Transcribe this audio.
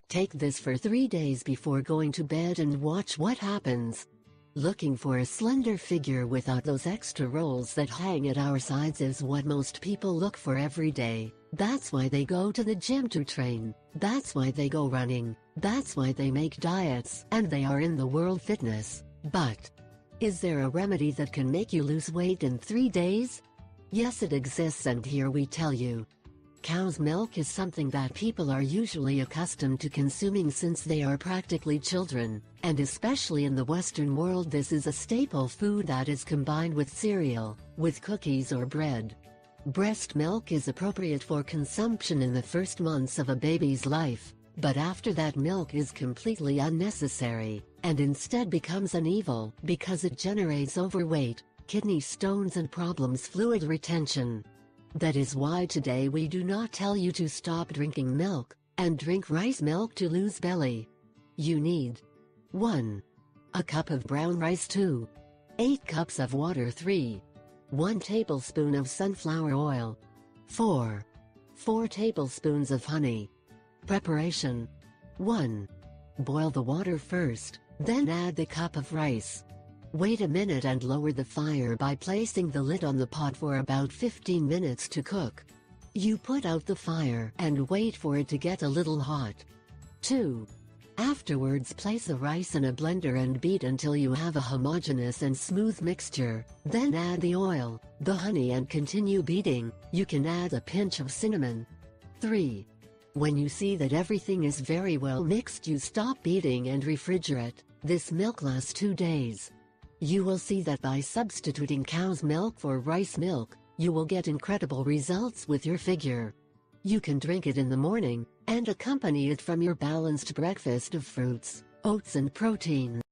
Take this for 3 days before going to bed and watch what happens. Looking for a slender figure without those extra rolls that hang at our sides is what most people look for every day. That's why they go to the gym to train. That's why they go running. That's why they make diets. And they are in the world fitness. But is there a remedy that can make you lose weight in 3 days? Yes, it exists, and here we tell you. Cow's milk is something that people are usually accustomed to consuming since they are practically children, and especially in the Western world this is a staple food that is combined with cereal, with cookies or bread. Breast milk is appropriate for consumption in the first months of a baby's life, but after that milk is completely unnecessary, and instead becomes an evil because it generates overweight, kidney stones and problems fluid retention. That is why today we do not tell you to stop drinking milk, and drink rice milk to lose belly. You need 1. A cup of brown rice. 2. 8 cups of water. 3. 1 tablespoon of sunflower oil. 4. 4 tablespoons of honey. Preparation. 1. Boil the water first, then add the cup of rice. Wait a minute and lower the fire by placing the lid on the pot for about 15 minutes to cook. You put out the fire and wait for it to get a little hot. 2. Afterwards place the rice in a blender and beat until you have a homogeneous and smooth mixture, then add the oil, the honey and continue beating. You can add a pinch of cinnamon. 3. When you see that everything is very well mixed, you stop beating and refrigerate. This milk lasts 2 days. You will see that by substituting cow's milk for rice milk, you will get incredible results with your figure. You can drink it in the morning, and accompany it from your balanced breakfast of fruits, oats and protein.